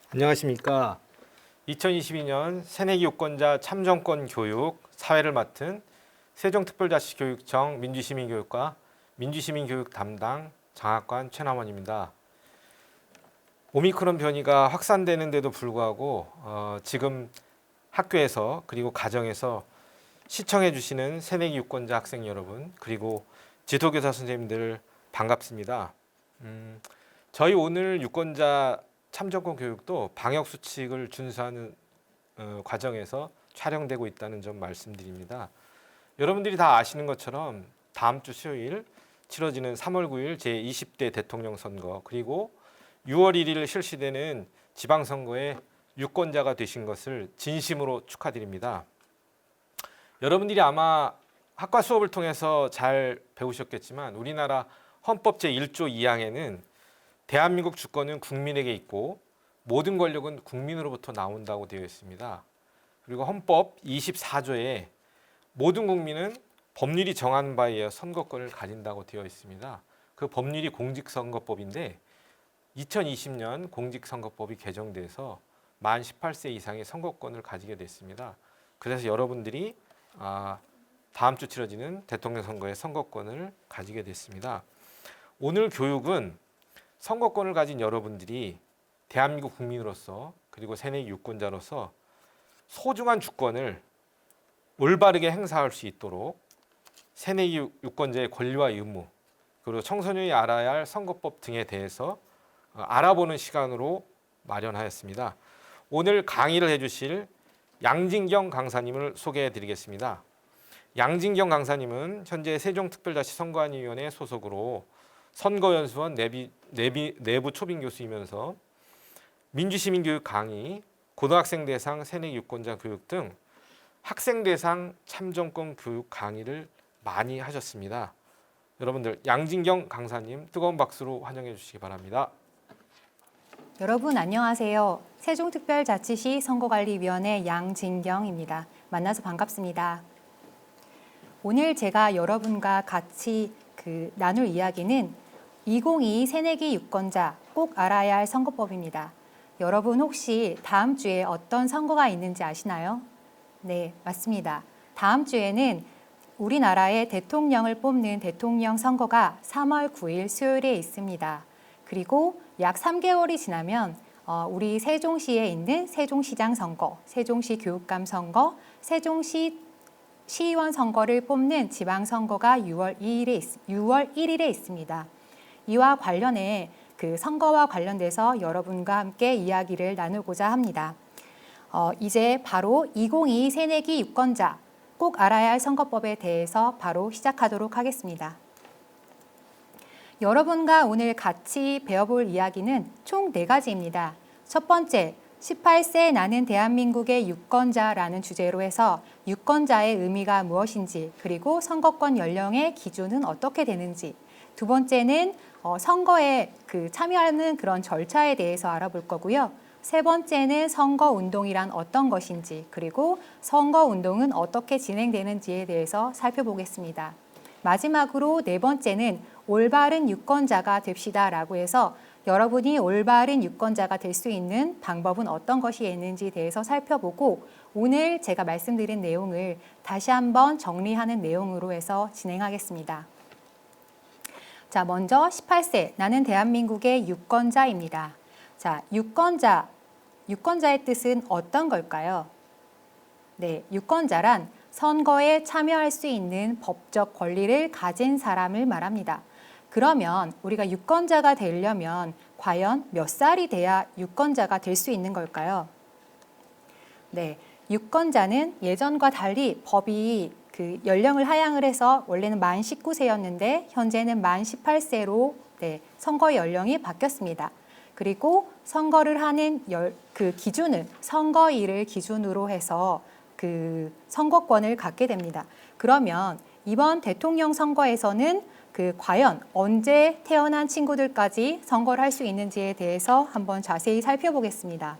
안녕하십니까. 2022년 새내기 유권자 참정권 교육 사회를 맡은 세종특별자치교육청 민주시민교육과 민주시민교육 담당 장학관 최남원입니다. 오미크론 변이가 확산되는데도 불구하고 지금 학교에서 그리고 가정에서 시청해 주시는 새내기 유권자 학생 여러분, 그리고 지도교사 선생님들 반갑습니다. 저희 오늘 유권자 참정권 교육도 방역 수칙을 준수하는 과정에서 촬영되고 있다는 점 말씀드립니다. 여러분들이 다 아시는 것처럼 다음 주 수요일 치러지는 3월 9일 제20대 대통령 선거, 그리고 6월 1일 실시되는 지방선거에 유권자가 되신 것을 진심으로 축하드립니다. 여러분들이 아마 학과 수업을 통해서 잘 배우셨겠지만 우리나라 헌법 제1조 2항에는 대한민국 주권은 국민에게 있고 모든 권력은 국민으로부터 나온다고 되어 있습니다. 그리고 헌법 24조에 모든 국민은 법률이 정한 바에 의해 선거권을 가진다고 되어 있습니다. 그 법률이 공직선거법인데 2020년 공직선거법이 개정돼서 만 18세 이상의 선거권을 가지게 됐습니다. 그래서 여러분들이 다음 주 치러지는 대통령 선거의 선거권을 가지게 됐습니다. 오늘 교육은 선거권을 가진 여러분들이 대한민국 국민으로서 그리고 새내기 유권자로서 소중한 주권을 올바르게 행사할 수 있도록 새내기 유권자의 권리와 의무, 그리고 청소년이 알아야 할 선거법 등에 대해서 알아보는 시간으로 마련하였습니다. 오늘 강의를 해주실 양진경 강사님을 소개해 드리겠습니다. 양진경 강사님은 현재 세종특별자치선거관리위원회 소속으로 선거연수원 내부 초빙 교수이면서 민주시민교육 강의, 고등학생 대상 새내기 유권자 교육 등 학생 대상 참정권 교육 강의를 많이 하셨습니다. 여러분들 양진경 강사님 뜨거운 박수로 환영해 주시기 바랍니다. 여러분 안녕하세요. 세종특별자치시 선거관리위원회 양진경입니다. 만나서 반갑습니다. 오늘 제가 여러분과 같이 나눌 이야기는 2022 새내기 유권자 꼭 알아야 할 선거법입니다. 여러분 혹시 다음 주에 어떤 선거가 있는지 아시나요? 네, 맞습니다. 다음 주에는 우리나라의 대통령을 뽑는 대통령 선거가 3월 9일 수요일에 있습니다. 그리고 약 3개월이 지나면 우리 세종시에 있는 세종시장 선거, 세종시 교육감 선거, 세종시 시의원 선거를 뽑는 지방선거가 6월 1일에 있습니다. 이와 관련해 선거와 관련돼서 여러분과 함께 이야기를 나누고자 합니다. 이제 바로 2022 새내기 유권자 꼭 알아야 할 선거법에 대해서 바로 시작하도록 하겠습니다. 여러분과 오늘 같이 배워볼 이야기는 총 4가지입니다. 첫 번째, 18세 나는 대한민국의 유권자라는 주제로 해서 유권자의 의미가 무엇인지, 그리고 선거권 연령의 기준은 어떻게 되는지, 두 번째는 선거에 참여하는 그런 절차에 대해서 알아볼 거고요. 세 번째는 선거운동이란 어떤 것인지, 그리고 선거운동은 어떻게 진행되는지에 대해서 살펴보겠습니다. 마지막으로 네 번째는 올바른 유권자가 됩시다라고 해서 여러분이 올바른 유권자가 될 수 있는 방법은 어떤 것이 있는지에 대해서 살펴보고 오늘 제가 말씀드린 내용을 다시 한번 정리하는 내용으로 해서 진행하겠습니다. 자, 먼저 18세 나는 대한민국의 유권자입니다. 자, 유권자의 뜻은 어떤 걸까요? 네, 유권자란 선거에 참여할 수 있는 법적 권리를 가진 사람을 말합니다. 그러면 우리가 유권자가 되려면 과연 몇 살이 돼야 유권자가 될 수 있는 걸까요? 네, 유권자는 예전과 달리 법이 연령을 하향을 해서 원래는 만 19세였는데 현재는 만 18세로 선거 연령이 바뀌었습니다. 그리고 선거를 하는 기준은 선거일을 기준으로 해서 선거권을 갖게 됩니다. 그러면 이번 대통령 선거에서는 과연 언제 태어난 친구들까지 선거를 할 수 있는지에 대해서 한번 자세히 살펴보겠습니다.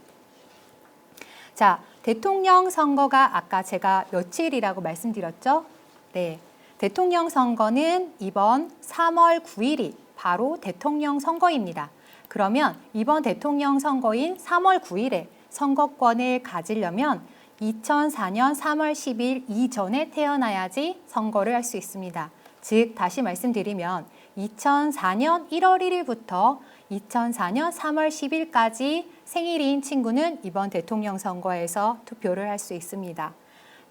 자, 대통령 선거가 아까 제가 며칠이라고 말씀드렸죠? 네, 대통령 선거는 이번 3월 9일이 바로 대통령 선거입니다. 그러면 이번 대통령 선거인 3월 9일에 선거권을 가지려면 2004년 3월 10일 이전에 태어나야지 선거를 할 수 있습니다. 즉 다시 말씀드리면 2004년 1월 1일부터 2004년 3월 10일까지 생일인 친구는 이번 대통령 선거에서 투표를 할 수 있습니다.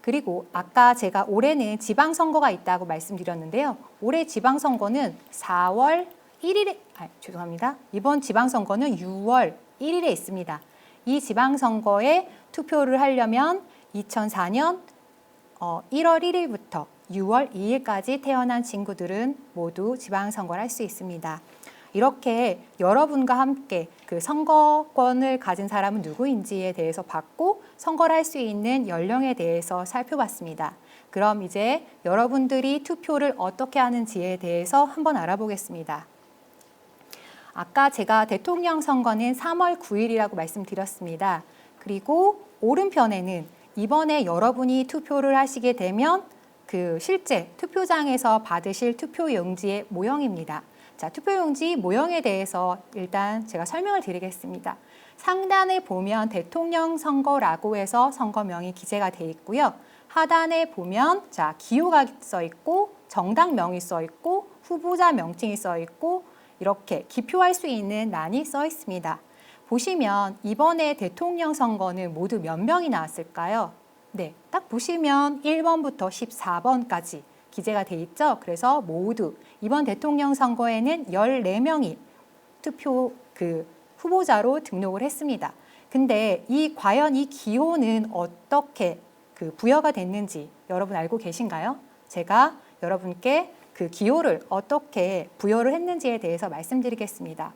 그리고 아까 제가 올해는 지방선거가 있다고 말씀드렸는데요. 올해 지방선거는 4월 1일에, 죄송합니다. 이번 지방선거는 6월 1일에 있습니다. 이 지방선거에 투표를 하려면 2004년 1월 1일부터 6월 2일까지 태어난 친구들은 모두 지방선거를 할 수 있습니다. 이렇게 여러분과 함께 그 선거권을 가진 사람은 누구인지에 대해서 봤고 선거를 할 수 있는 연령에 대해서 살펴봤습니다. 그럼 이제 여러분들이 투표를 어떻게 하는지에 대해서 한번 알아보겠습니다. 아까 제가 대통령 선거는 3월 9일이라고 말씀드렸습니다. 그리고 오른편에는 이번에 여러분이 투표를 하시게 되면 그 실제 투표장에서 받으실 투표용지의 모형입니다. 자, 투표용지 모형에 대해서 일단 제가 설명을 드리겠습니다. 상단에 보면 대통령 선거라고 해서 선거명이 기재가 되어 있고요. 하단에 보면 자, 기호가 써 있고 정당명이 써 있고 후보자 명칭이 써 있고 이렇게 기표할 수 있는 란이 써 있습니다. 보시면 이번에 대통령 선거는 모두 몇 명이 나왔을까요? 네, 딱 보시면 1번부터 14번까지 기재가 돼 있죠. 그래서 모두 이번 대통령 선거에는 14명이 투표 후보자로 등록을 했습니다. 근데 과연 이 기호는 어떻게 부여가 됐는지 여러분 알고 계신가요? 제가 여러분께 그 기호를 어떻게 부여를 했는지에 대해서 말씀드리겠습니다.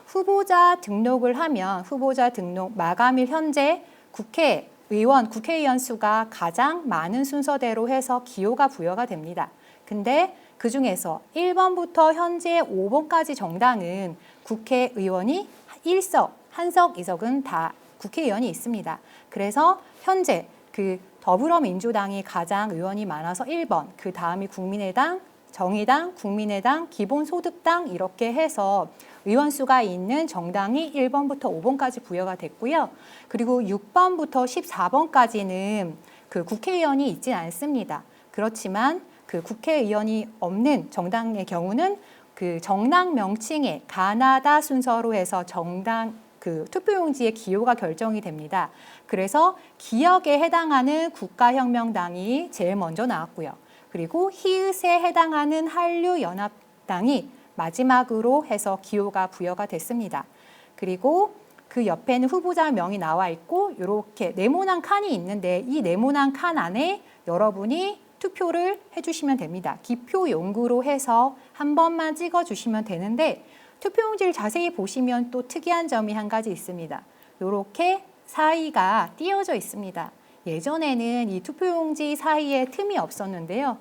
후보자 등록을 하면 후보자 등록 마감일 현재 국회의원 수가 가장 많은 순서대로 해서 기호가 부여가 됩니다. 근데 그 중에서 1번부터 현재 5번까지 정당은 국회의원이 1석, 한석, 2석은 다 국회의원이 있습니다. 그래서 현재 더불어민주당이 가장 의원이 많아서 1번, 그 다음이 국민의당, 정의당, 국민의당, 기본소득당 이렇게 해서 의원 수가 있는 정당이 1번부터 5번까지 부여가 됐고요. 그리고 6번부터 14번까지는 국회의원이 있진 않습니다. 그렇지만 국회의원이 없는 정당의 경우는 정당 명칭의 가나다 순서로 해서 정당 투표용지의 기호가 결정이 됩니다. 그래서 기역에 해당하는 국가혁명당이 제일 먼저 나왔고요. 그리고 히읗에 해당하는 한류연합당이 마지막으로 해서 기호가 부여가 됐습니다. 그리고 그 옆에는 후보자 명이 나와 있고 이렇게 네모난 칸이 있는데 이 네모난 칸 안에 여러분이 투표를 해주시면 됩니다. 기표 용구로 해서 한 번만 찍어주시면 되는데 투표용지를 자세히 보시면 또 특이한 점이 한 가지 있습니다. 이렇게 사이가 띄어져 있습니다. 예전에는 이 투표용지 사이에 틈이 없었는데요.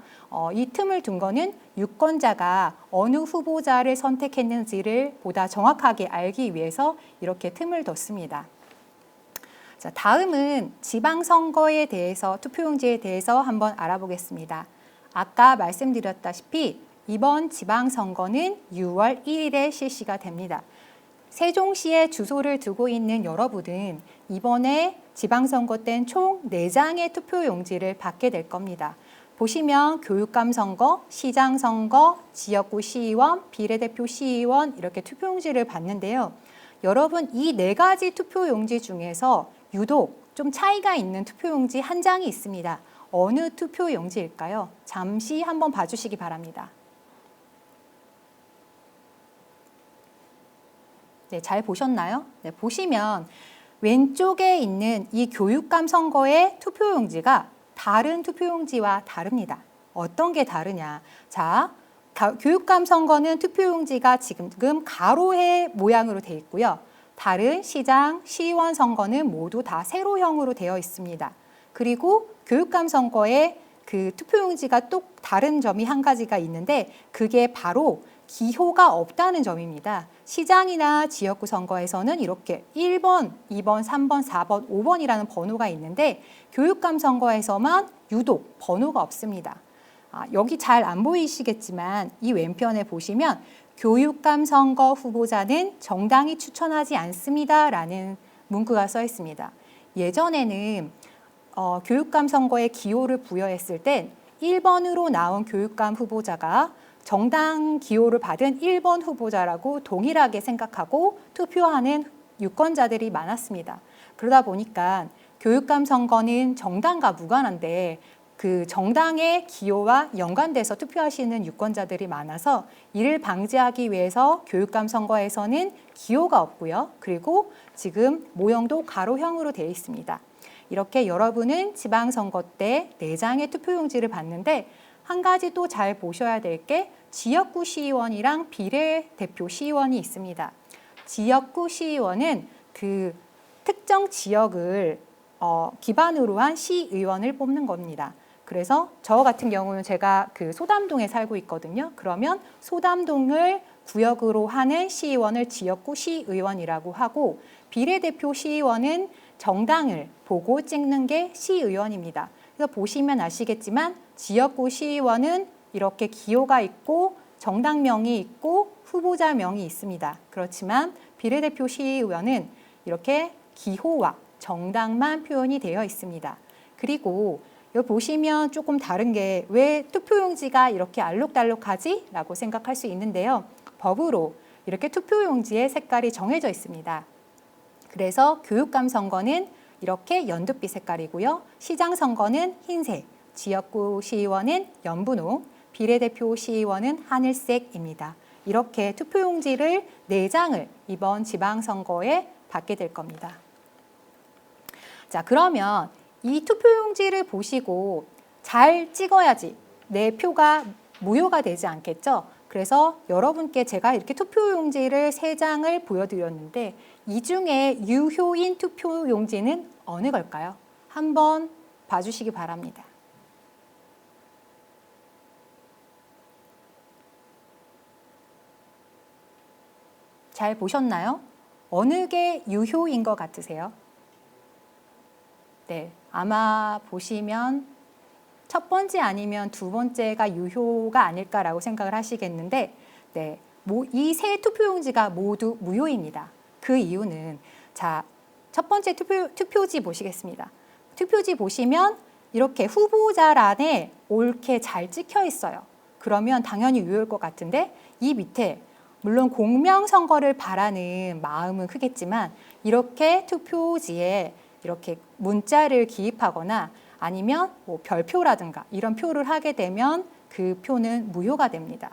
이 틈을 둔 거는 유권자가 어느 후보자를 선택했는지를 보다 정확하게 알기 위해서 이렇게 틈을 뒀습니다. 자, 다음은 지방선거에 대해서 투표용지에 대해서 한번 알아보겠습니다. 아까 말씀드렸다시피 이번 지방선거는 6월 1일에 실시가 됩니다. 세종시에 주소를 두고 있는 여러분은 이번에 지방선거 땐 총 4장의 투표용지를 받게 될 겁니다. 보시면 교육감 선거, 시장 선거, 지역구 시의원, 비례대표 시의원 이렇게 투표용지를 받는데요. 여러분 이 4가지 투표용지 중에서 유독 좀 차이가 있는 투표용지 한 장이 있습니다. 어느 투표용지일까요? 잠시 한번 봐주시기 바랍니다. 네, 잘 보셨나요? 네, 보시면 왼쪽에 있는 이 교육감 선거의 투표용지가 다른 투표용지와 다릅니다. 어떤 게 다르냐? 자, 교육감 선거는 투표용지가 지금 가로의 모양으로 되어 있고요. 다른 시장, 시의원 선거는 모두 다 세로형으로 되어 있습니다. 그리고 교육감 선거의 투표용지가 또 다른 점이 한 가지가 있는데 그게 바로 기호가 없다는 점입니다. 시장이나 지역구 선거에서는 이렇게 1번, 2번, 3번, 4번, 5번이라는 번호가 있는데 교육감 선거에서만 유독 번호가 없습니다. 여기 잘 안 보이시겠지만 이 왼편에 보시면 교육감 선거 후보자는 정당이 추천하지 않습니다라는 문구가 써 있습니다. 예전에는 교육감 선거에 기호를 부여했을 땐 1번으로 나온 교육감 후보자가 정당 기호를 받은 1번 후보자라고 동일하게 생각하고 투표하는 유권자들이 많았습니다. 그러다 보니까 교육감 선거는 정당과 무관한데 그 정당의 기호와 연관돼서 투표하시는 유권자들이 많아서 이를 방지하기 위해서 교육감 선거에서는 기호가 없고요. 그리고 지금 모형도 가로형으로 되어 있습니다. 이렇게 여러분은 지방선거 때 4장의 투표용지를 받는데 한 가지 또 잘 보셔야 될 게 지역구 시의원이랑 비례대표 시의원이 있습니다. 지역구 시의원은 그 특정 지역을 기반으로 한 시의원을 뽑는 겁니다. 그래서 저 같은 경우는 제가 그 소담동에 살고 있거든요. 그러면 소담동을 구역으로 하는 시의원을 지역구 시의원이라고 하고 비례대표 시의원은 정당을 보고 찍는 게 시의원입니다. 그래서 보시면 아시겠지만 지역구 시의원은 이렇게 기호가 있고 정당명이 있고 후보자명이 있습니다. 그렇지만 비례대표 시의원은 이렇게 기호와 정당만 표현이 되어 있습니다. 그리고 여기 보시면 조금 다른 게 왜 투표용지가 이렇게 알록달록하지? 라고 생각할 수 있는데요. 법으로 이렇게 투표용지의 색깔이 정해져 있습니다. 그래서 교육감 선거는 이렇게 연두빛 색깔이고요. 시장 선거는 흰색, 지역구 시의원은 연분홍, 비례대표 시의원은 하늘색입니다. 이렇게 투표용지를 4장을 이번 지방선거에 받게 될 겁니다. 자, 그러면 이 투표용지를 보시고 잘 찍어야지 내 표가 무효가 되지 않겠죠? 그래서 여러분께 제가 이렇게 투표용지를 3장을 보여드렸는데 이 중에 유효인 투표용지는 어느 걸까요? 한번 봐주시기 바랍니다. 잘 보셨나요? 어느 게 유효인 것 같으세요? 네, 아마 보시면 첫 번째 아니면 두 번째가 유효가 아닐까라고 생각을 하시겠는데, 네, 이 세 투표용지가 모두 무효입니다. 그 이유는 자, 첫 번째 투표지 보시겠습니다. 투표지 보시면 이렇게 후보자란에 옳게 잘 찍혀 있어요. 그러면 당연히 유효일 것 같은데 이 밑에 물론 공명선거를 바라는 마음은 크겠지만 이렇게 투표지에 이렇게 문자를 기입하거나 아니면 뭐 별표라든가 이런 표를 하게 되면 그 표는 무효가 됩니다.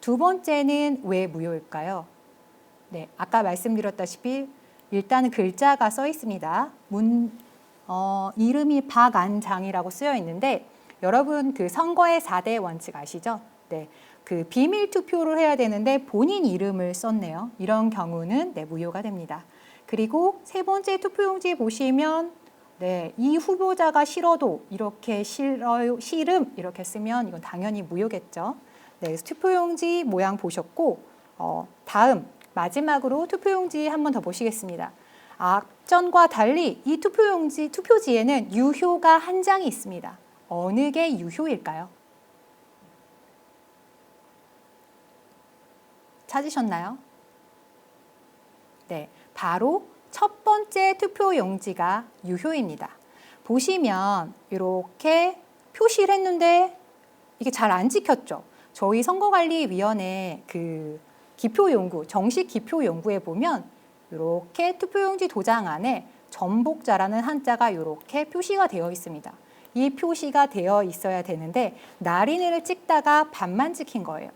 두 번째는 왜 무효일까요? 네, 아까 말씀드렸다시피 일단은 글자가 써 있습니다. 이름이 박안장이라고 쓰여 있는데 여러분 그 선거의 4대 원칙 아시죠? 네, 그 비밀 투표를 해야 되는데 본인 이름을 썼네요. 이런 경우는 네, 무효가 됩니다. 그리고 세 번째 투표용지 보시면 네, 이 후보자가 싫어도 이렇게 싫어요, 싫음 이렇게 쓰면 이건 당연히 무효겠죠. 네, 투표용지 모양 보셨고 다음 마지막으로 투표용지 한 번 더 보시겠습니다. 앞전과 달리 이 투표지에는 유효가 한 장이 있습니다. 어느 게 유효일까요? 찾으셨나요? 네, 바로 첫 번째 투표용지가 유효입니다. 보시면 이렇게 표시를 했는데 이게 잘 안 찍혔죠. 저희 선거관리위원회 그 기표용구, 정식 기표용구에 보면 이렇게 투표용지 도장 안에 전복자라는 한자가 이렇게 표시가 되어 있습니다. 이 표시가 되어 있어야 되는데 날인을 찍다가 반만 찍힌 거예요.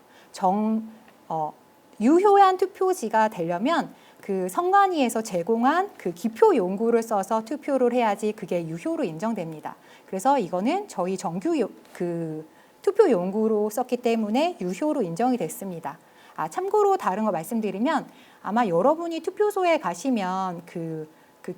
유효한 투표지가 되려면 그 선관위에서 제공한 그 기표 용구를 써서 투표를 해야지 그게 유효로 인정됩니다. 그래서 이거는 저희 정규 투표 용구로 썼기 때문에 유효로 인정이 됐습니다. 참고로 다른 거 말씀드리면 아마 여러분이 투표소에 가시면 그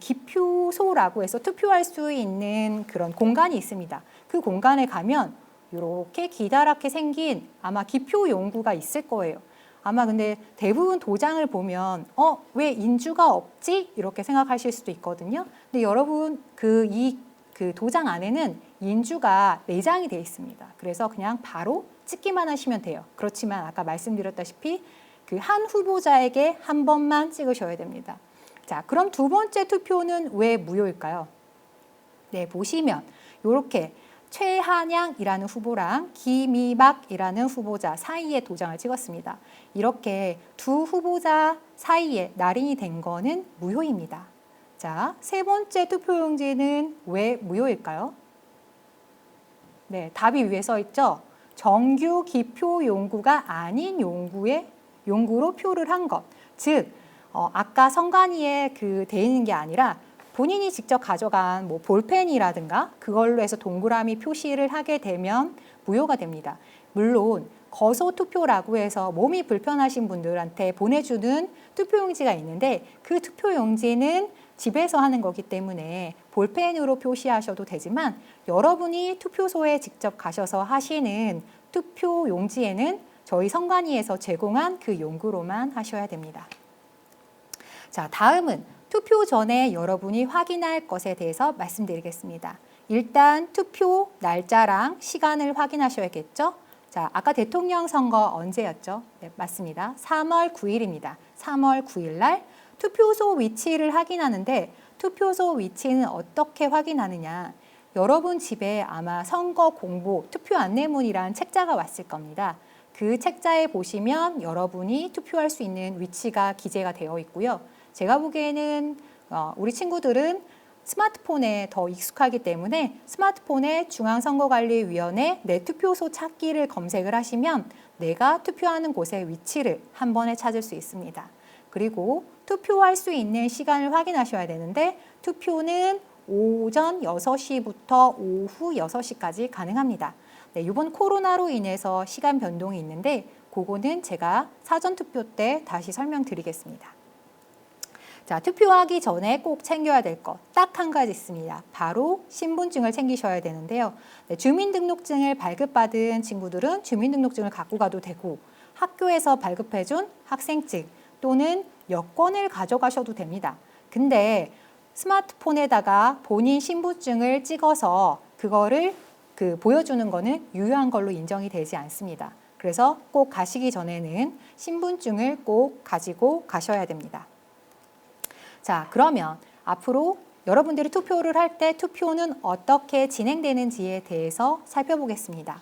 기표소라고 해서 투표할 수 있는 그런 공간이 있습니다. 그 공간에 가면 이렇게 기다랗게 생긴 아마 기표 용구가 있을 거예요. 아마 근데 대부분 도장을 보면 왜 인주가 없지? 이렇게 생각하실 수도 있거든요. 근데 여러분 그 도장 안에는 인주가 내장이 되어 있습니다. 그래서 그냥 바로 찍기만 하시면 돼요. 그렇지만 아까 말씀드렸다시피 그 한 후보자에게 한 번만 찍으셔야 됩니다. 자, 그럼 두 번째 투표는 왜 무효일까요? 네, 보시면 이렇게 최한양이라는 후보랑 김이박이라는 후보자 사이에 도장을 찍었습니다. 이렇게 두 후보자 사이에 날인이 된 거는 무효입니다. 자, 세 번째 투표용지는 왜 무효일까요? 네, 답이 위에 써 있죠. 정규 기표 용구가 아닌 용구로 표를 한 것. 즉, 아까 선관위에 돼 있는 게 아니라 본인이 직접 가져간 뭐 볼펜이라든가 그걸로 해서 동그라미 표시를 하게 되면 무효가 됩니다. 물론 거소 투표라고 해서 몸이 불편하신 분들한테 보내주는 투표용지가 있는데 그 투표용지는 집에서 하는 거기 때문에 볼펜으로 표시하셔도 되지만 여러분이 투표소에 직접 가셔서 하시는 투표용지에는 저희 선관위에서 제공한 그 용구로만 하셔야 됩니다. 자, 다음은 투표 전에 여러분이 확인할 것에 대해서 말씀드리겠습니다. 일단 투표 날짜랑 시간을 확인하셔야겠죠? 자, 아까 대통령 선거 언제였죠? 네, 맞습니다. 3월 9일입니다. 3월 9일 날 투표소 위치를 확인하는데 투표소 위치는 어떻게 확인하느냐? 여러분 집에 아마 선거 공보, 투표 안내문이란 책자가 왔을 겁니다. 그 책자에 보시면 여러분이 투표할 수 있는 위치가 기재가 되어 있고요. 제가 보기에는 우리 친구들은 스마트폰에 더 익숙하기 때문에 스마트폰에 중앙선거관리위원회 내 투표소 찾기를 검색을 하시면 내가 투표하는 곳의 위치를 한 번에 찾을 수 있습니다. 그리고 투표할 수 있는 시간을 확인하셔야 되는데 투표는 오전 6시부터 오후 6시까지 가능합니다. 네, 이번 코로나로 인해서 시간 변동이 있는데 그거는 제가 사전투표 때 다시 설명드리겠습니다. 자, 투표하기 전에 꼭 챙겨야 될 것 딱 한 가지 있습니다. 바로 신분증을 챙기셔야 되는데요. 네, 주민등록증을 발급받은 친구들은 주민등록증을 갖고 가도 되고 학교에서 발급해준 학생증 또는 여권을 가져가셔도 됩니다. 근데 스마트폰에다가 본인 신분증을 찍어서 그거를 보여주는 거는 유효한 걸로 인정이 되지 않습니다. 그래서 꼭 가시기 전에는 신분증을 꼭 가지고 가셔야 됩니다. 자, 그러면 앞으로 여러분들이 투표를 할 때 투표는 어떻게 진행되는지에 대해서 살펴보겠습니다.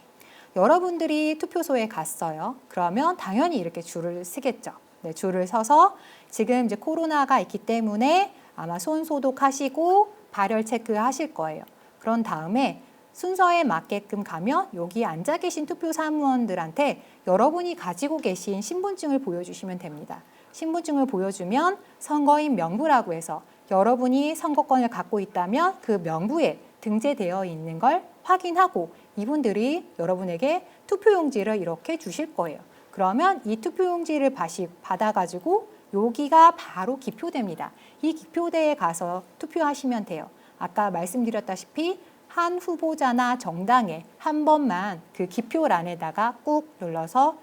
여러분들이 투표소에 갔어요. 그러면 당연히 이렇게 줄을 서겠죠. 네, 줄을 서서 지금 이제 코로나가 있기 때문에 아마 손 소독하시고 발열 체크하실 거예요. 그런 다음에 순서에 맞게끔 가면 여기 앉아 계신 투표 사무원들한테 여러분이 가지고 계신 신분증을 보여주시면 됩니다. 신분증을 보여주면 선거인 명부라고 해서 여러분이 선거권을 갖고 있다면 그 명부에 등재되어 있는 걸 확인하고 이분들이 여러분에게 투표용지를 이렇게 주실 거예요. 그러면 이 투표용지를 받아가지고 여기가 바로 기표대입니다. 이 기표대에 가서 투표하시면 돼요. 아까 말씀드렸다시피 한 후보자나 정당에 한 번만 그 기표란에다가 꾹 눌러서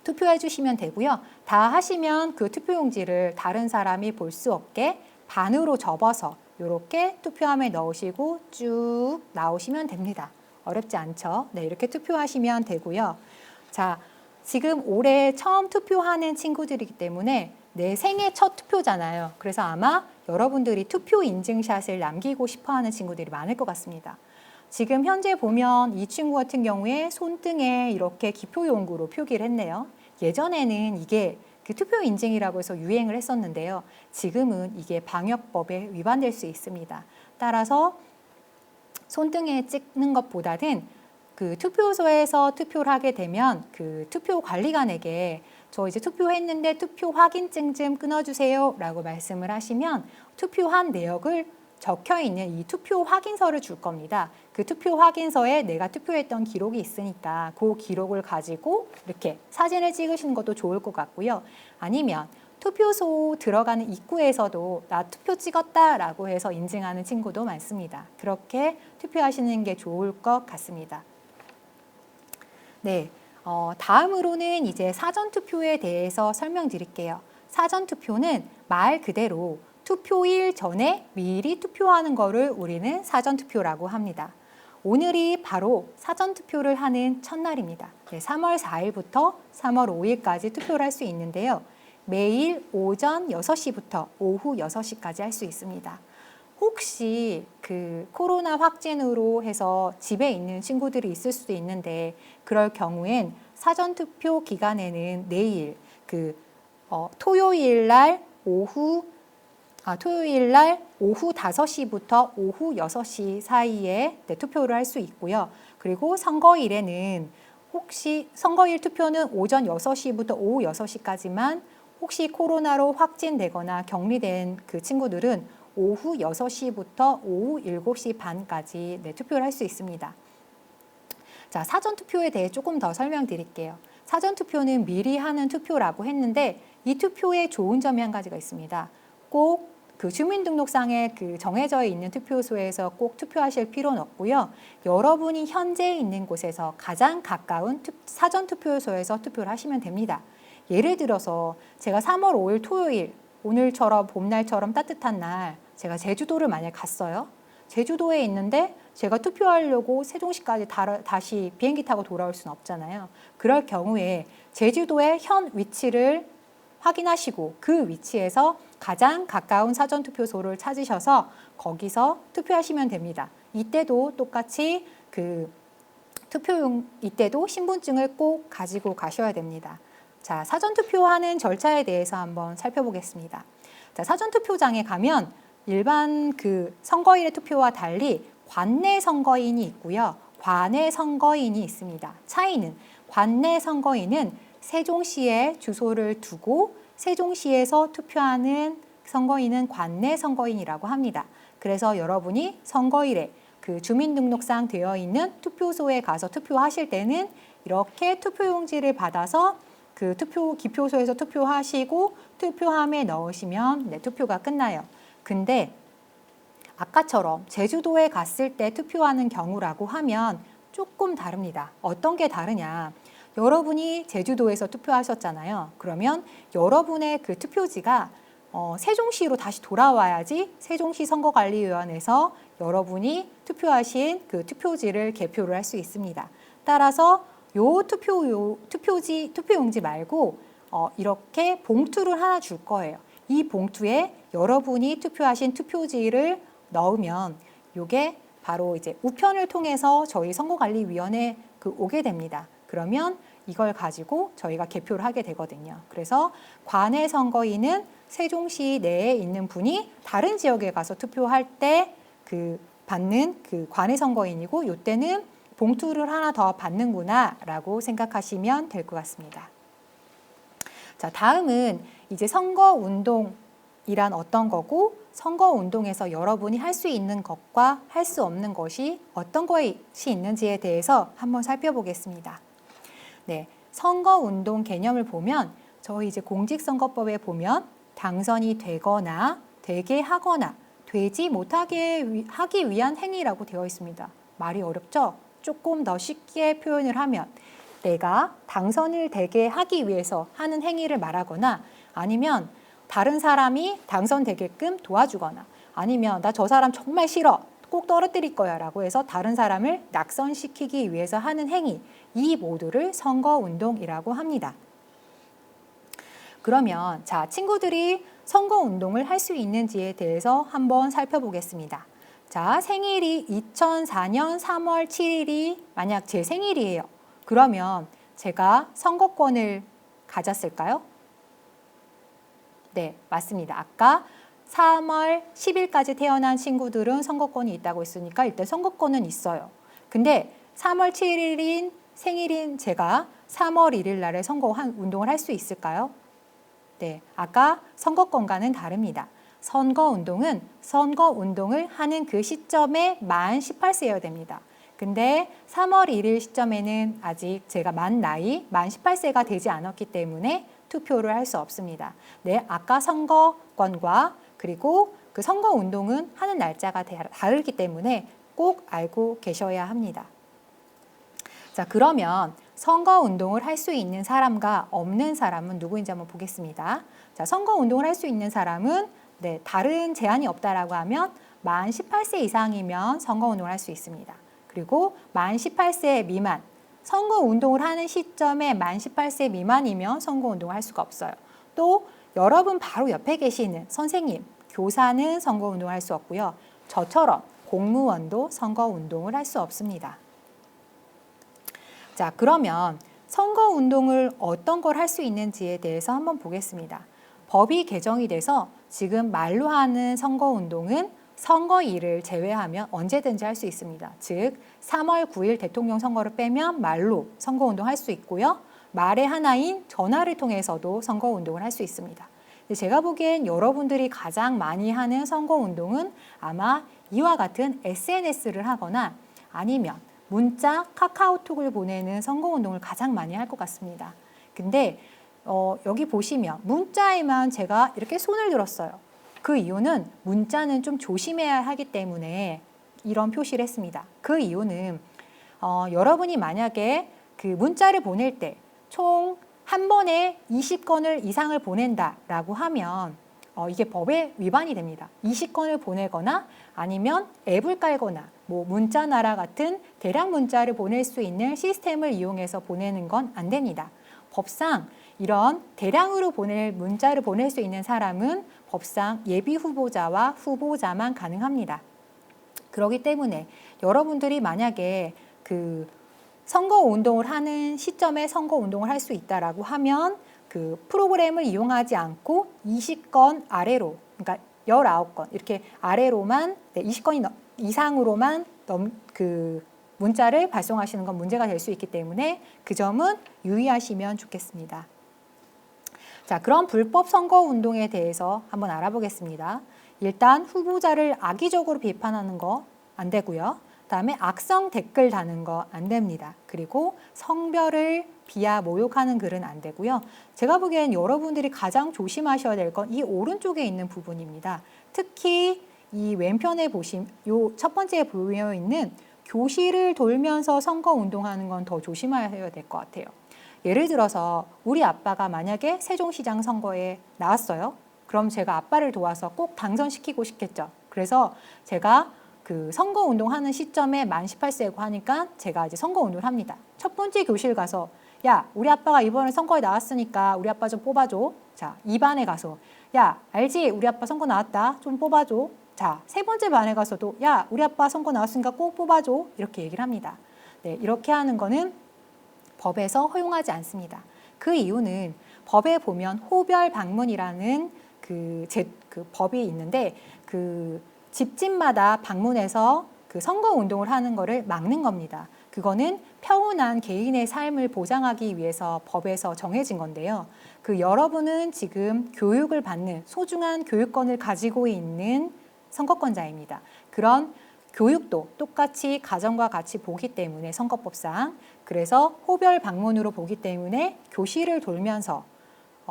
투표해 주시면 되고요. 다 하시면 그 투표용지를 다른 사람이 볼 수 없게 반으로 접어서 이렇게 투표함에 넣으시고 쭉 나오시면 됩니다. 어렵지 않죠? 네, 이렇게 투표하시면 되고요. 자, 지금 올해 처음 투표하는 친구들이기 때문에 내 생애 첫 투표잖아요. 그래서 아마 여러분들이 투표 인증샷을 남기고 싶어하는 친구들이 많을 것 같습니다. 지금 현재 보면 이 친구 같은 경우에 손등에 이렇게 기표용구로 표기를 했네요. 예전에는 이게 그 투표 인증이라고 해서 유행을 했었는데요. 지금은 이게 방역법에 위반될 수 있습니다. 따라서 손등에 찍는 것보다는 그 투표소에서 투표를 하게 되면 그 투표 관리관에게 저 이제 투표했는데 투표 확인증 좀 끊어주세요 라고 말씀을 하시면 투표한 내역을 적혀 있는 이 투표 확인서를 줄 겁니다. 그 투표 확인서에 내가 투표했던 기록이 있으니까 그 기록을 가지고 이렇게 사진을 찍으시는 것도 좋을 것 같고요. 아니면 투표소 들어가는 입구에서도 나 투표 찍었다라고 해서 인증하는 친구도 많습니다. 그렇게 투표하시는 게 좋을 것 같습니다. 네, 다음으로는 이제 사전투표에 대해서 설명드릴게요. 사전투표는 말 그대로 투표일 전에 미리 투표하는 거를 우리는 사전투표라고 합니다. 오늘이 바로 사전투표를 하는 첫날입니다. 3월 4일부터 3월 5일까지 투표를 할 수 있는데요. 매일 오전 6시부터 오후 6시까지 할 수 있습니다. 혹시 그 코로나 확진으로 해서 집에 있는 친구들이 있을 수도 있는데 그럴 경우엔 사전투표 기간에는 내일 토요일 날 오후 5시부터 오후 6시 사이에 투표를 할 수 있고요. 그리고 선거일에는 혹시 선거일 투표는 오전 6시부터 오후 6시까지만 혹시 코로나로 확진되거나 격리된 그 친구들은 오후 6시부터 오후 7시 반까지 투표를 할 수 있습니다. 자, 사전투표에 대해 조금 더 설명드릴게요. 사전투표는 미리 하는 투표라고 했는데 이 투표에 좋은 점이 한 가지가 있습니다. 꼭 그 주민등록상에 그 정해져 있는 투표소에서 꼭 투표하실 필요는 없고요. 여러분이 현재 있는 곳에서 가장 가까운 사전투표소에서 투표를 하시면 됩니다. 예를 들어서 제가 3월 5일 토요일, 오늘처럼 봄날처럼 따뜻한 날 제가 제주도를 만약 갔어요. 제주도에 있는데 제가 투표하려고 세종시까지 다시 비행기 타고 돌아올 수는 없잖아요. 그럴 경우에 제주도의 현 위치를 확인하시고 그 위치에서 가장 가까운 사전투표소를 찾으셔서 거기서 투표하시면 됩니다. 이때도 똑같이 이때도 신분증을 꼭 가지고 가셔야 됩니다. 자, 사전투표하는 절차에 대해서 한번 살펴보겠습니다. 자, 사전투표장에 가면 일반 선거일의 투표와 달리 관내 선거인이 있고요. 관외 선거인이 있습니다. 차이는 관내 선거인은 세종시에 주소를 두고 세종시에서 투표하는 선거인은 관내 선거인이라고 합니다. 그래서 여러분이 선거일에 주민등록상 되어 있는 투표소에 가서 투표하실 때는 이렇게 투표용지를 받아서 기표소에서 투표하시고 투표함에 넣으시면 투표가 끝나요. 근데 아까처럼 제주도에 갔을 때 투표하는 경우라고 하면 조금 다릅니다. 어떤 게 다르냐? 여러분이 제주도에서 투표하셨잖아요. 그러면 여러분의 그 투표지가 세종시로 다시 돌아와야지 세종시 선거관리위원회에서 여러분이 투표하신 그 투표지를 개표를 할 수 있습니다. 따라서 요 투표용지 말고 이렇게 봉투를 하나 줄 거예요. 이 봉투에 여러분이 투표하신 투표지를 넣으면 이게 바로 이제 우편을 통해서 저희 선거관리위원회에 오게 됩니다. 그러면 이걸 가지고 저희가 개표를 하게 되거든요. 그래서 관외 선거인은 세종시 내에 있는 분이 다른 지역에 가서 투표할 때 받는 관외 선거인이고 이때는 봉투를 하나 더 받는구나 라고 생각하시면 될 것 같습니다. 자, 다음은 이제 선거운동이란 어떤 거고 선거운동에서 여러분이 할 수 있는 것과 할 수 없는 것이 어떤 것이 있는지에 대해서 한번 살펴보겠습니다. 네, 선거운동 개념을 보면 저희 이제 공직선거법에 보면 당선이 되거나 되게 하거나 되지 못하게 하기 위한 행위라고 되어 있습니다. 말이 어렵죠? 조금 더 쉽게 표현을 하면 내가 당선을 되게 하기 위해서 하는 행위를 말하거나 아니면 다른 사람이 당선되게끔 도와주거나 아니면 나 저 사람 정말 싫어 꼭 떨어뜨릴 거야 라고 해서 다른 사람을 낙선시키기 위해서 하는 행위, 이 모두를 선거운동이라고 합니다. 그러면 자, 친구들이 선거운동을 할 수 있는지에 대해서 한번 살펴보겠습니다. 자, 생일이 2004년 3월 7일이 만약 제 생일이에요. 그러면 제가 선거권을 가졌을까요? 네, 맞습니다. 아까 3월 10일까지 태어난 친구들은 선거권이 있다고 했으니까 일단 선거권은 있어요. 근데 3월 7일인 생일인 제가 3월 1일 날에 운동을 할 수 있을까요? 네, 아까 선거권과는 다릅니다. 선거운동을 하는 그 시점에 만 18세여야 됩니다. 근데 3월 1일 시점에는 아직 제가 만 18세가 되지 않았기 때문에 투표를 할 수 없습니다. 네, 아까 선거권과 그리고 그 선거운동은 하는 날짜가 다르기 때문에 꼭 알고 계셔야 합니다. 자, 그러면 선거운동을 할 수 있는 사람과 없는 사람은 누구인지 한번 보겠습니다. 자, 선거운동을 할 수 있는 사람은 네, 다른 제한이 없다라고 하면 만 18세 이상이면 선거운동을 할 수 있습니다. 그리고 만 18세 미만, 선거운동을 하는 시점에 만 18세 미만이면 선거운동을 할 수가 없어요. 또 여러분 바로 옆에 계시는 선생님, 교사는 선거운동을 할 수 없고요. 저처럼 공무원도 선거운동을 할 수 없습니다. 자, 그러면 선거운동을 어떤 걸 할 수 있는지에 대해서 한번 보겠습니다. 법이 개정이 돼서 지금 말로 하는 선거운동은 선거일을 제외하면 언제든지 할 수 있습니다. 즉 3월 9일 대통령 선거를 빼면 말로 선거운동 할 수 있고요. 말의 하나인 전화를 통해서도 선거운동을 할 수 있습니다. 제가 보기엔 여러분들이 가장 많이 하는 선거운동은 아마 이와 같은 SNS를 하거나 아니면 문자, 카카오톡을 보내는 선거운동을 가장 많이 할 것 같습니다. 근데 여기 보시면 문자에만 제가 이렇게 손을 들었어요. 그 이유는 문자는 좀 조심해야 하기 때문에 이런 표시를 했습니다. 그 이유는 여러분이 만약에 그 문자를 보낼 때 총 한 번에 20건을 이상을 보낸다라고 하면 이게 법에 위반이 됩니다. 20건을 보내거나 아니면 앱을 깔거나 뭐 문자나라 같은 대량 문자를 보낼 수 있는 시스템을 이용해서 보내는 건 안 됩니다. 법상 이런 대량으로 문자를 보낼 수 있는 사람은 법상 예비 후보자와 후보자만 가능합니다. 그렇기 때문에 여러분들이 만약에 그 선거운동을 하는 시점에 선거운동을 할 수 있다라고 하면 그 프로그램을 이용하지 않고 20건 아래로, 그러니까 19건 이렇게 아래로만 20건 이상으로만 그 문자를 발송하시는 건 문제가 될 수 있기 때문에 그 점은 유의하시면 좋겠습니다. 자, 그럼 불법 선거운동에 대해서 한번 알아보겠습니다. 일단 후보자를 악의적으로 비판하는 거 안 되고요. 그다음에 악성 댓글 다는 거 안 됩니다. 그리고 성별을 비하 모욕하는 글은 안 되고요. 제가 보기엔 여러분들이 가장 조심하셔야 될 건 이 오른쪽에 있는 부분입니다. 특히 이 왼편에 보시면 요 첫 번째에 보여 있는 교실을 돌면서 선거운동하는 건 더 조심하셔야 될 것 같아요. 예를 들어서 우리 아빠가 만약에 세종시장 선거에 나왔어요. 그럼 제가 아빠를 도와서 꼭 당선시키고 싶겠죠. 그래서 제가 그 선거운동하는 시점에 만 18세고 하니까 제가 이제 선거운동을 합니다. 첫 번째 교실 가서 야, 우리 아빠가 이번에 선거에 나왔으니까 우리 아빠 좀 뽑아줘. 자, 2반에 가서 야, 알지? 우리 아빠 선거 나왔다. 좀 뽑아줘. 자, 세 번째 반에 가서도 야, 우리 아빠 선거 나왔으니까 꼭 뽑아줘. 이렇게 얘기를 합니다. 네, 이렇게 하는 거는 법에서 허용하지 않습니다. 그 이유는 법에 보면 호별 방문이라는 그 법이 있는데 그 집집마다 방문해서 그 선거운동을 하는 거를 막는 겁니다. 그거는 평온한 개인의 삶을 보장하기 위해서 법에서 정해진 건데요. 그 여러분은 지금 교육을 받는 소중한 교육권을 가지고 있는 선거권자입니다. 그런 교육도 똑같이 가정과 같이 보기 때문에 선거법상 그래서 호별 방문으로 보기 때문에 교실을 돌면서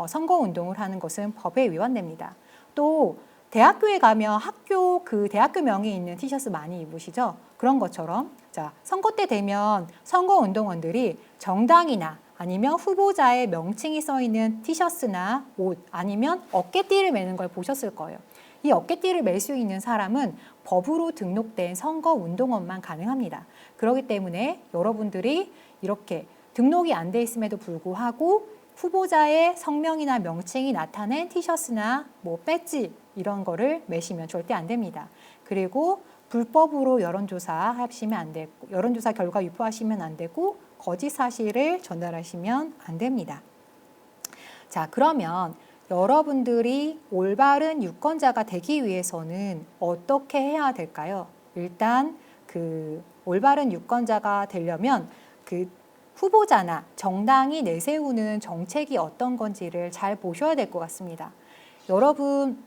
선거운동을 하는 것은 법에 위반됩니다. 또 대학교에 가면 그 대학교명이 있는 티셔츠 많이 입으시죠? 그런 것처럼 자, 선거 때 되면 선거운동원들이 정당이나 아니면 후보자의 명칭이 써 있는 티셔츠나 옷 아니면 어깨띠를 매는 걸 보셨을 거예요. 이 어깨띠를 멜 수 있는 사람은 법으로 등록된 선거운동원만 가능합니다. 그렇기 때문에 여러분들이 이렇게 등록이 안 돼 있음에도 불구하고 후보자의 성명이나 명칭이 나타낸 티셔츠나 뭐 배지 이런 거를 매시면 절대 안 됩니다. 그리고 불법으로 여론조사 하시면 안 되고 여론조사 결과 유포하시면 안 되고 거짓 사실을 전달하시면 안 됩니다. 자, 그러면 여러분들이 올바른 유권자가 되기 위해서는 어떻게 해야 될까요? 일단 그 올바른 유권자가 되려면 그 후보자나 정당이 내세우는 정책이 어떤 건지를 잘 보셔야 될 것 같습니다. 여러분,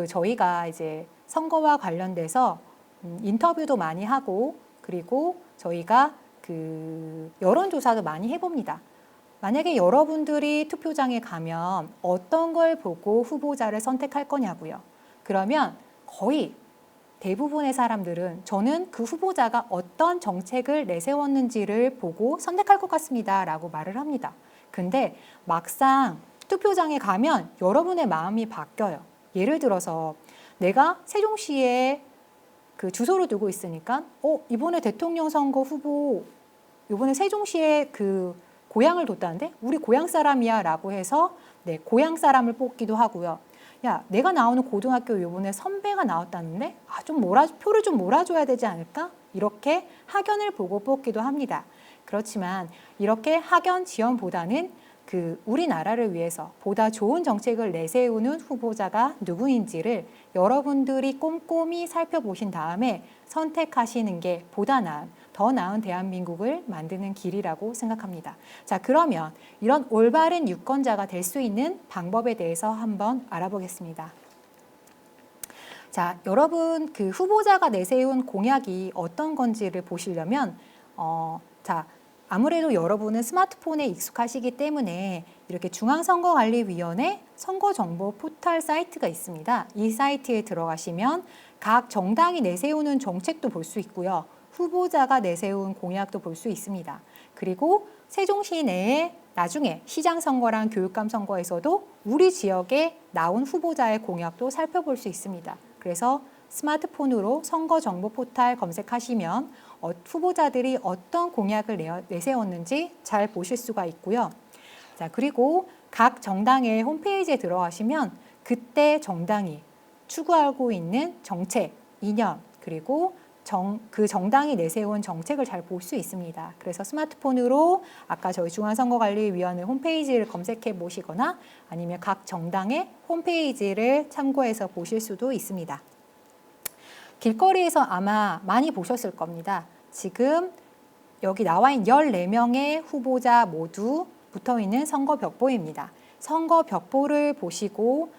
저희가 이제 선거와 관련돼서 인터뷰도 많이 하고 그리고 저희가 그 여론조사도 많이 해봅니다. 만약에 여러분들이 투표장에 가면 어떤 걸 보고 후보자를 선택할 거냐고요. 그러면 거의 대부분의 사람들은 저는 그 후보자가 어떤 정책을 내세웠는지를 보고 선택할 것 같습니다 라고 말을 합니다. 근데 막상 투표장에 가면 여러분의 마음이 바뀌어요. 예를 들어서 내가 세종시에 그 주소를 두고 있으니까 이번에 대통령 선거 후보 이번에 세종시에 그 고향을 뒀다는데 우리 고향 사람이야 라고 해서 네, 고향 사람을 뽑기도 하고요. 야, 내가 나오는 고등학교 이번에 선배가 나왔다는데 표를 좀 몰아줘야 되지 않을까? 이렇게 학연을 보고 뽑기도 합니다. 그렇지만 이렇게 학연 지원보다는 그 우리나라를 위해서 보다 좋은 정책을 내세우는 후보자가 누구인지를 여러분들이 꼼꼼히 살펴보신 다음에 선택하시는 게 보다 더 나은 대한민국을 만드는 길이라고 생각합니다. 자, 그러면 이런 올바른 유권자가 될 수 있는 방법에 대해서 한번 알아보겠습니다. 자, 여러분 그 후보자가 내세운 공약이 어떤 건지를 보시려면 자, 아무래도 여러분은 스마트폰에 익숙하시기 때문에 이렇게 중앙선거관리위원회 선거정보 포털 사이트가 있습니다. 이 사이트에 들어가시면 각 정당이 내세우는 정책도 볼 수 있고요. 후보자가 내세운 공약도 볼 수 있습니다. 그리고 세종시 내에 나중에 시장 선거랑 교육감 선거에서도 우리 지역에 나온 후보자의 공약도 살펴볼 수 있습니다. 그래서 스마트폰으로 선거정보 포털 검색하시면 후보자들이 어떤 공약을 내세웠는지 잘 보실 수가 있고요. 자, 그리고 각 정당의 홈페이지에 들어가시면 그때 정당이 추구하고 있는 정책, 이념, 그리고 그 정당이 내세운 정책을 잘 볼 수 있습니다. 그래서 스마트폰으로 아까 저희 중앙선거관리위원회 홈페이지를 검색해 보시거나 아니면 각 정당의 홈페이지를 참고해서 보실 수도 있습니다. 길거리에서 아마 많이 보셨을 겁니다. 지금 여기 나와 있는 14명의 후보자 모두 붙어 있는 선거 벽보입니다. 선거 벽보를 보시고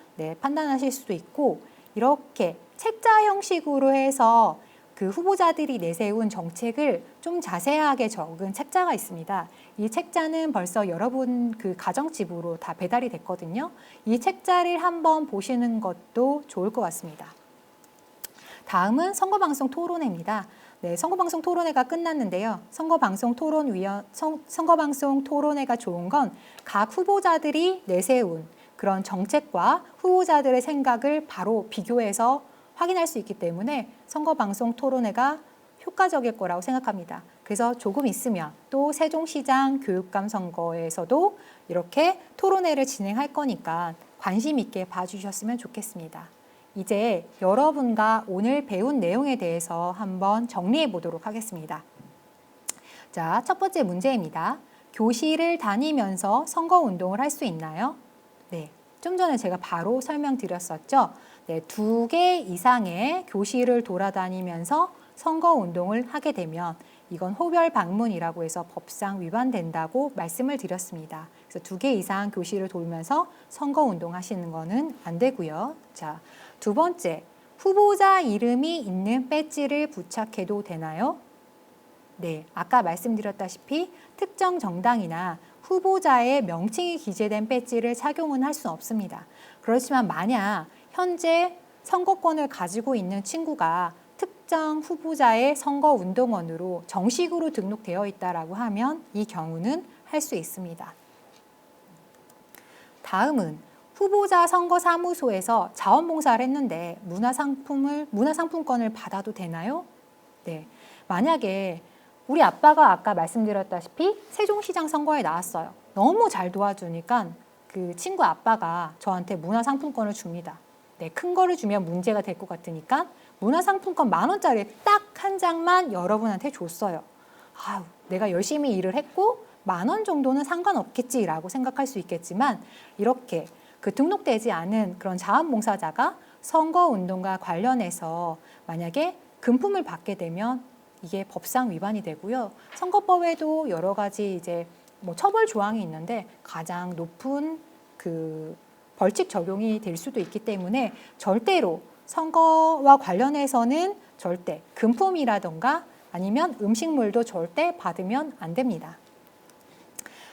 판단하실 수도 있고 이렇게 책자 형식으로 해서 그 후보자들이 내세운 정책을 좀 자세하게 적은 책자가 있습니다. 이 책자는 벌써 여러분 그 가정집으로 다 배달이 됐거든요. 이 책자를 한번 보시는 것도 좋을 것 같습니다. 다음은 선거방송 토론회입니다. 네, 선거방송 토론회가 끝났는데요. 선거방송 토론회가 좋은 건 각 후보자들이 내세운 그런 정책과 후보자들의 생각을 바로 비교해서 확인할 수 있기 때문에 선거방송 토론회가 효과적일 거라고 생각합니다. 그래서 조금 있으면 또 세종시장 교육감 선거에서도 이렇게 토론회를 진행할 거니까 관심 있게 봐주셨으면 좋겠습니다. 이제 여러분과 오늘 배운 내용에 대해서 한번 정리해 보도록 하겠습니다. 자, 첫 번째 문제입니다. 교실을 다니면서 선거운동을 할 수 있나요? 네, 좀 전에 제가 바로 설명드렸었죠. 네, 2개 이상의 교실을 돌아다니면서 선거운동을 하게 되면 이건 호별 방문이라고 해서 법상 위반된다고 말씀을 드렸습니다. 그래서 2개 이상 교실을 돌면서 선거운동 하시는 거는 안 되고요. 자, 두 번째, 후보자 이름이 있는 배지를 부착해도 되나요? 네, 아까 말씀드렸다시피 특정 정당이나 후보자의 명칭이 기재된 배지를 착용은 할 수 없습니다. 그렇지만 만약 현재 선거권을 가지고 있는 친구가 특정 후보자의 선거운동원으로 정식으로 등록되어 있다라고 하면 이 경우는 할 수 있습니다. 다음은 후보자 선거사무소에서 자원봉사를 했는데 문화상품권을 받아도 되나요? 네, 만약에 우리 아빠가 아까 말씀드렸다시피 세종시장 선거에 나왔어요. 너무 잘 도와주니까 그 친구 아빠가 저한테 문화상품권을 줍니다. 네, 큰 거를 주면 문제가 될 것 같으니까 문화상품권 10,000원짜리 딱 한 장만 여러분한테 줬어요. 아유, 내가 열심히 일을 했고 10,000원 정도는 상관없겠지라고 생각할 수 있겠지만 이렇게 그 등록되지 않은 그런 자원봉사자가 선거운동과 관련해서 만약에 금품을 받게 되면 이게 법상 위반이 되고요. 선거법에도 여러 가지 이제 처벌 조항이 있는데 가장 높은 그 벌칙 적용이 될 수도 있기 때문에 절대로 선거와 관련해서는 절대 금품이라던가 아니면 음식물도 절대 받으면 안 됩니다.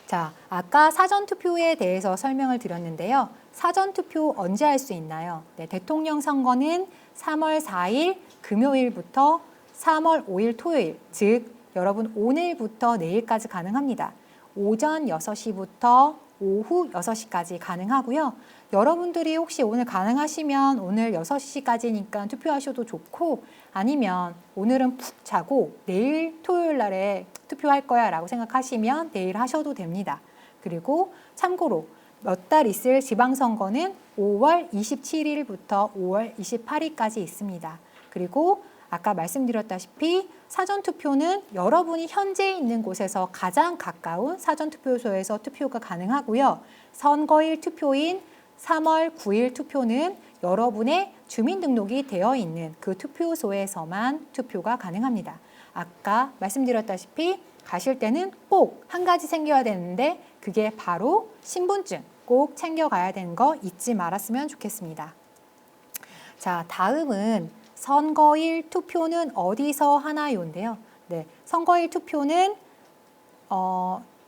자, 아까 사전투표에 대해서 설명을 드렸는데요. 사전투표 언제 할 수 있나요? 네, 대통령 선거는 3월 4일 금요일부터 3월 5일 토요일, 즉 여러분 오늘부터 내일까지 가능합니다. 오전 6시부터 오후 6시까지 가능하고요. 여러분들이 혹시 오늘 가능하시면 오늘 6시까지니까 투표하셔도 좋고 아니면 오늘은 푹 자고 내일 토요일 날에 투표할 거야 라고 생각하시면 내일 하셔도 됩니다. 그리고 참고로 몇 달 있을 지방선거는 5월 27일부터 5월 28일까지 있습니다. 그리고 아까 말씀드렸다시피 사전투표는 여러분이 현재 있는 곳에서 가장 가까운 사전투표소에서 투표가 가능하고요. 선거일 투표인 3월 9일 투표는 여러분의 주민등록이 되어 있는 그 투표소에서만 투표가 가능합니다. 아까 말씀드렸다시피 가실 때는 꼭 한 가지 챙겨야 되는데 그게 바로 신분증 꼭 챙겨가야 되는 거 잊지 말았으면 좋겠습니다. 자, 다음은 선거일 투표는 어디서 하나요인데요. 네, 선거일 투표는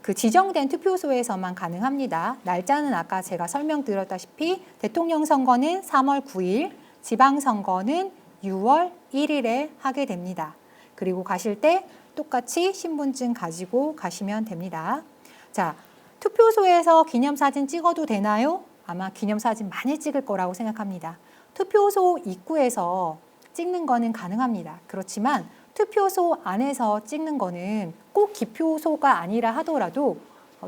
그 지정된 투표소에서만 가능합니다. 날짜는 아까 제가 설명드렸다시피 대통령 선거는 3월 9일, 지방선거는 6월 1일에 하게 됩니다. 그리고 가실 때 똑같이 신분증 가지고 가시면 됩니다. 자, 투표소에서 기념사진 찍어도 되나요? 아마 기념사진 많이 찍을 거라고 생각합니다. 투표소 입구에서 찍는 거는 가능합니다. 그렇지만 투표소 안에서 찍는 거는 꼭 기표소가 아니라 하더라도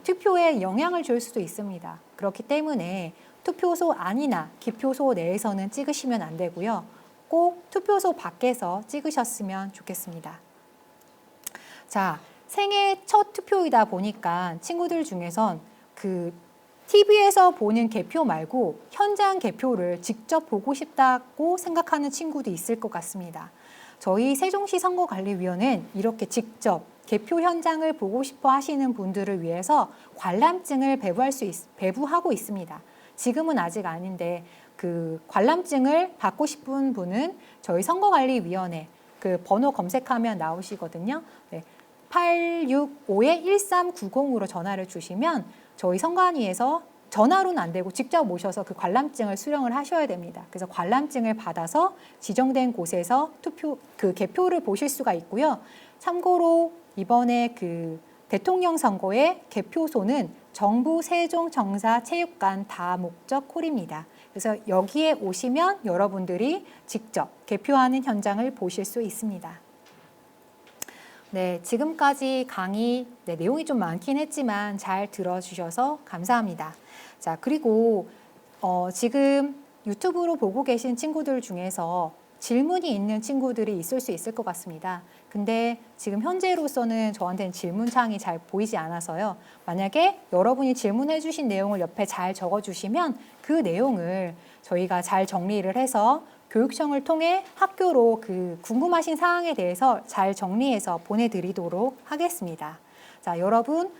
투표에 영향을 줄 수도 있습니다. 그렇기 때문에 투표소 안이나 기표소 내에서는 찍으시면 안 되고요. 꼭 투표소 밖에서 찍으셨으면 좋겠습니다. 자, 생애 첫 투표이다 보니까 친구들 중에선 그 TV에서 보는 개표 말고 현장 개표를 직접 보고 싶다고 생각하는 친구도 있을 것 같습니다. 저희 세종시 선거관리위원회는 이렇게 직접 개표 현장을 보고 싶어 하시는 분들을 위해서 관람증을 배부하고 있습니다. 지금은 아직 아닌데 그 관람증을 받고 싶은 분은 저희 선거관리위원회 그 번호 검색하면 나오시거든요. 네, 865-1390으로 전화를 주시면 저희 선관위에서 전화로는 안 되고 직접 오셔서 그 관람증을 수령을 하셔야 됩니다. 그래서 관람증을 받아서 지정된 곳에서 그 개표를 보실 수가 있고요. 참고로 이번에 그 대통령 선거의 개표소는 정부 세종정사체육관 다목적 홀입니다. 그래서 여기에 오시면 여러분들이 직접 개표하는 현장을 보실 수 있습니다. 네, 지금까지 강의 내용이 좀 많긴 했지만 잘 들어주셔서 감사합니다. 자, 그리고 지금 유튜브로 보고 계신 친구들 중에서 질문이 있는 친구들이 있을 수 있을 것 같습니다. 근데 지금 현재로서는 저한테는 질문창이 잘 보이지 않아서요. 만약에 여러분이 질문해 주신 내용을 옆에 잘 적어 주시면 그 내용을 저희가 잘 정리를 해서 교육청을 통해 학교로 그 궁금하신 사항에 대해서 잘 정리해서 보내드리도록 하겠습니다. 자, 여러분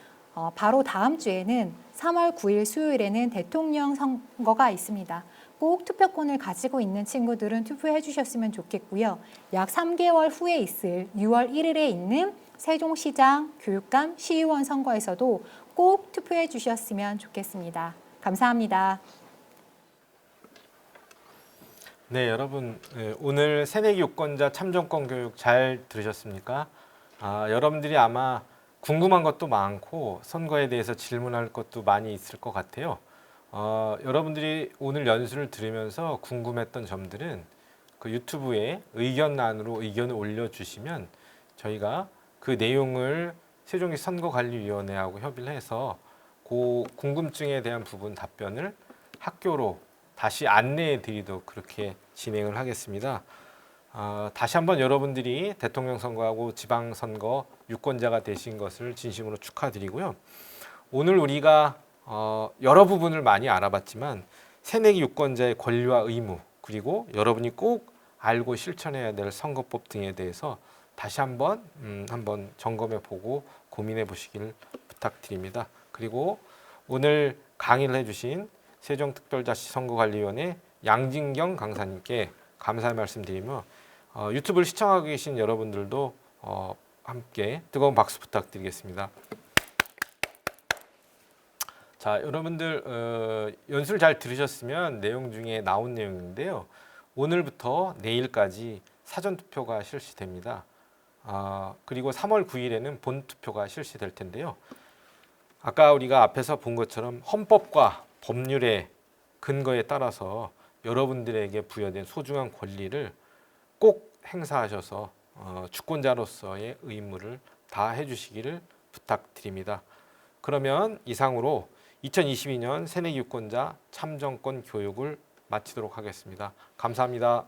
바로 다음 주에는 3월 9일 수요일에는 대통령 선거가 있습니다. 꼭 투표권을 가지고 있는 친구들은 투표해 주셨으면 좋겠고요. 약 3개월 후에 있을 6월 1일에 있는 세종시장, 교육감, 시의원 선거에서도 꼭 투표해 주셨으면 좋겠습니다. 감사합니다. 네, 여러분 오늘 새내기 유권자 참정권 교육 잘 들으셨습니까? 여러분들이 아마 궁금한 것도 많고 선거에 대해서 질문할 것도 많이 있을 것 같아요. 여러분들이 오늘 연수를 들으면서 궁금했던 점들은 그 유튜브에 의견란으로 의견을 올려주시면 저희가 그 내용을 세종시 선거관리위원회하고 협의를 해서 그 궁금증에 대한 부분 답변을 학교로 다시 안내해 드리도록 그렇게 진행을 하겠습니다. 다시 한번 여러분들이 대통령 선거하고 지방선거 유권자가 되신 것을 진심으로 축하드리고요. 오늘 우리가 여러 부분을 많이 알아봤지만 새내기 유권자의 권리와 의무 그리고 여러분이 꼭 알고 실천해야 될 선거법 등에 대해서 다시 한번 점검해 보고 고민해 보시길 부탁드립니다. 그리고 오늘 강의를 해주신 세종특별자치선거관리위원회 양진경 강사님께 감사의 말씀드리며 유튜브를 시청하고 계신 여러분들도 함께 뜨거운 박수 부탁드리겠습니다. 자, 여러분들 연수를 잘 들으셨으면 내용 중에 나온 내용인데요. 오늘부터 내일까지 사전투표가 실시됩니다. 그리고 3월 9일에는 본투표가 실시될 텐데요. 아까 우리가 앞에서 본 것처럼 헌법과 법률의 근거에 따라서 여러분들에게 부여된 소중한 권리를 꼭 행사하셔서 주권자로서의 의무를 다해 주시기를 부탁드립니다. 그러면 이상으로 2022년 새내기 유권자 참정권 교육을 마치도록 하겠습니다. 감사합니다.